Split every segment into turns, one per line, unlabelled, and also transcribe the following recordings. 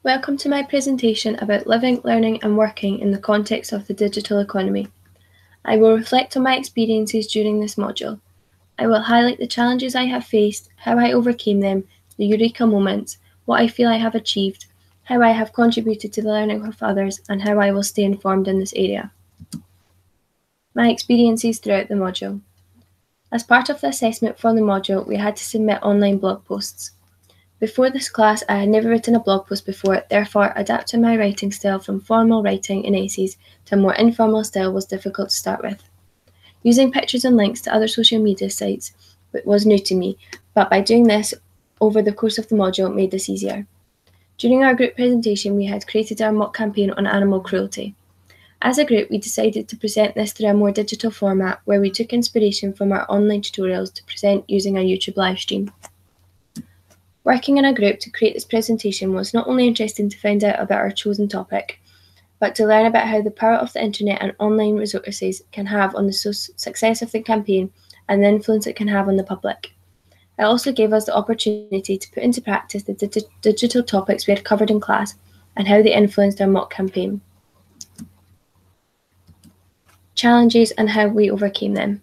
Welcome to my presentation about living, learning and working in the context of the digital economy. I will reflect on my experiences during this module. I will highlight the challenges I have faced, how I overcame them, the eureka moments, what I feel I have achieved, how I have contributed to the learning of others, and how I will stay informed in this area. My experiences throughout the module. As part of the assessment for the module, we had to submit online blog posts. Before this class, I had never written a blog post before, therefore adapting my writing style from formal writing in essays to a more informal style was difficult to start with. Using pictures and links to other social media sites was new to me, but by doing this over the course of the module made this easier. During our group presentation, we had created our mock campaign on animal cruelty. As a group, we decided to present this through a more digital format where we took inspiration from our online tutorials to present using a YouTube live stream. Working in a group to create this presentation was not only interesting to find out about our chosen topic, but to learn about how the power of the internet and online resources can have on the success of the campaign and the influence it can have on the public. It also gave us the opportunity to put into practice the digital topics we had covered in class and how they influenced our mock campaign. Challenges and how we overcame them.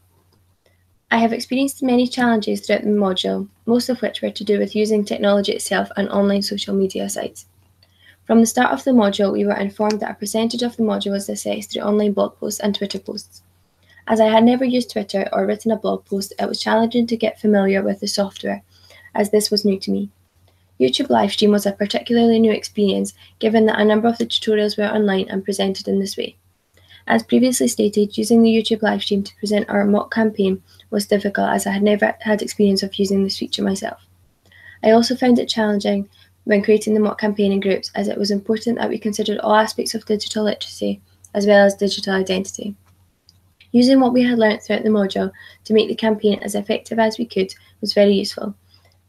I have experienced many challenges throughout the module, most of which were to do with using technology itself and online social media sites. From the start of the module, we were informed that a percentage of the module was assessed through online blog posts and Twitter posts. As I had never used Twitter or written a blog post, it was challenging to get familiar with the software, as this was new to me. YouTube livestream was a particularly new experience, given that a number of the tutorials were online and presented in this way. As previously stated, using the YouTube livestream to present our mock campaign was difficult as I had never had experience of using this feature myself. I also found it challenging when creating the mock campaign in groups, as it was important that we considered all aspects of digital literacy as well as digital identity. Using what we had learnt throughout the module to make the campaign as effective as we could was very useful.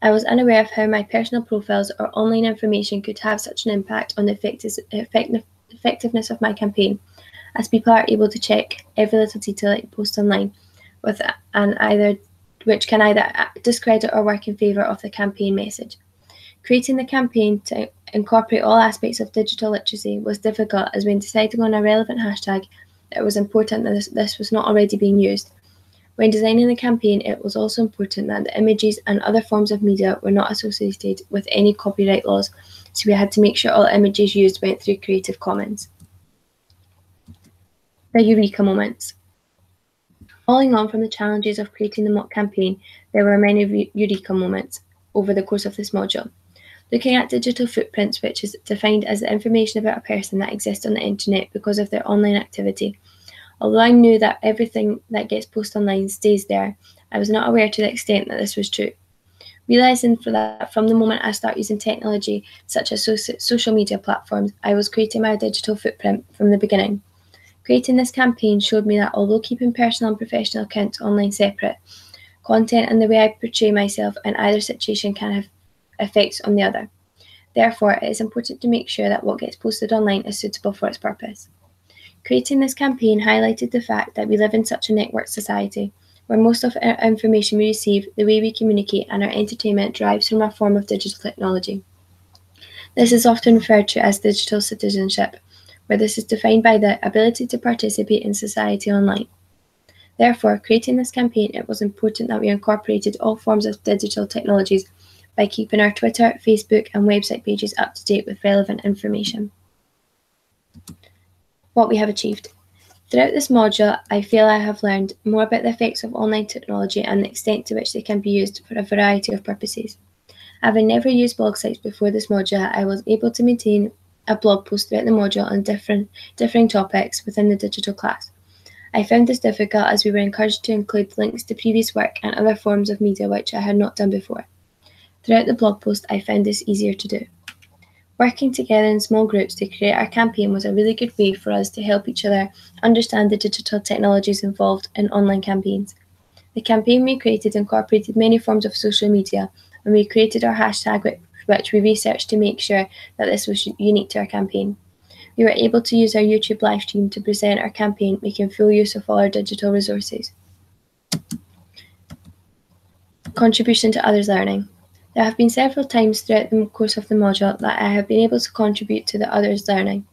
I was unaware of how my personal profiles or online information could have such an impact on the effectiveness of my campaign, as people are able to check every little detail I post online, which can either discredit or work in favour of the campaign message. Creating the campaign to incorporate all aspects of digital literacy was difficult, as when deciding on a relevant hashtag, it was important that this was not already being used. When designing the campaign, it was also important that the images and other forms of media were not associated with any copyright laws, so we had to make sure all images used went through Creative Commons. The eureka moments. Following on from the challenges of creating the mock campaign, there were many eureka moments over the course of this module. Looking at digital footprints, which is defined as the information about a person that exists on the internet because of their online activity. Although I knew that everything that gets posted online stays there, I was not aware to the extent that this was true. Realising that from the moment I start using technology such as social media platforms, I was creating my digital footprint from the beginning. Creating this campaign showed me that although keeping personal and professional accounts online separate, content and the way I portray myself in either situation can have effects on the other. Therefore, it is important to make sure that what gets posted online is suitable for its purpose. Creating this campaign highlighted the fact that we live in such a networked society, where most of our information we receive, the way we communicate, and our entertainment derives from a form of digital technology. This is often referred to as digital citizenship, where this is defined by the ability to participate in society online. Therefore, creating this campaign, it was important that we incorporated all forms of digital technologies by keeping our Twitter, Facebook, and website pages up to date with relevant information. What we have achieved. Throughout this module, I feel I have learned more about the effects of online technology and the extent to which they can be used for a variety of purposes. Having never used blog sites before this module, I was able to maintain a blog post throughout the module on differing topics within the digital class. I found this difficult as we were encouraged to include links to previous work and other forms of media which I had not done before. Throughout the blog post, I found this easier to do. Working together in small groups to create our campaign was a really good way for us to help each other understand the digital technologies involved in online campaigns. The campaign we created incorporated many forms of social media, and we created our hashtag, which we researched to make sure that this was unique to our campaign. We were able to use our YouTube live stream to present our campaign, making full use of all our digital resources. Contribution to others' learning. There have been several times throughout the course of the module that I have been able to contribute to the others' learning.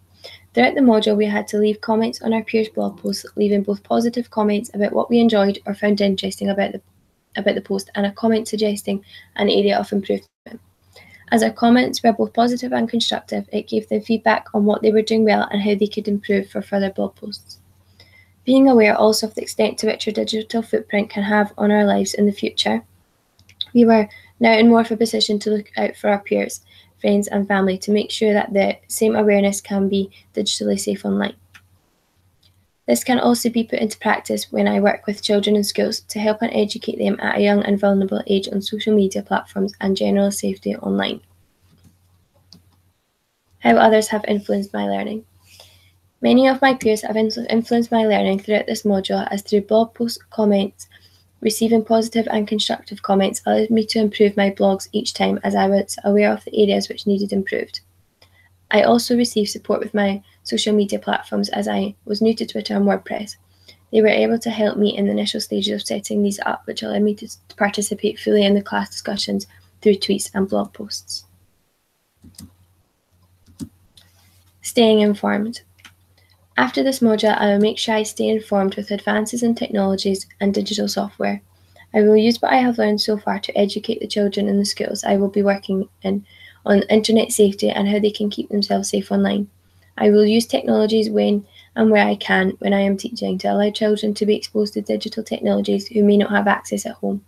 Throughout the module, we had to leave comments on our peers' blog posts, leaving both positive comments about what we enjoyed or found interesting about the post and a comment suggesting an area of improvement. As our comments were both positive and constructive, it gave them feedback on what they were doing well and how they could improve for further blog posts. Being aware also of the extent to which our digital footprint can have on our lives in the future, we were now in more of a position to look out for our peers, friends and family to make sure that the same awareness can be digitally safe online. This can also be put into practice when I work with children in schools to help and educate them at a young and vulnerable age on social media platforms and general safety online. How others have influenced my learning. Many of my peers have influenced my learning throughout this module, as through blog posts, comments, receiving positive and constructive comments allowed me to improve my blogs each time, as I was aware of the areas which needed improved. I also received support with my social media platforms, as I was new to Twitter and WordPress. They were able to help me in the initial stages of setting these up, which allowed me to participate fully in the class discussions through tweets and blog posts. Staying informed. After this module, I will make sure I stay informed with advances in technologies and digital software. I will use what I have learned so far to educate the children in the schools I will be working in on internet safety and how they can keep themselves safe online. I will use technologies when and where I can when I am teaching to allow children to be exposed to digital technologies who may not have access at home.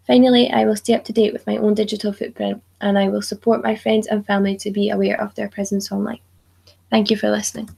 Finally, I will stay up to date with my own digital footprint, and I will support my friends and family to be aware of their presence online. Thank you for listening.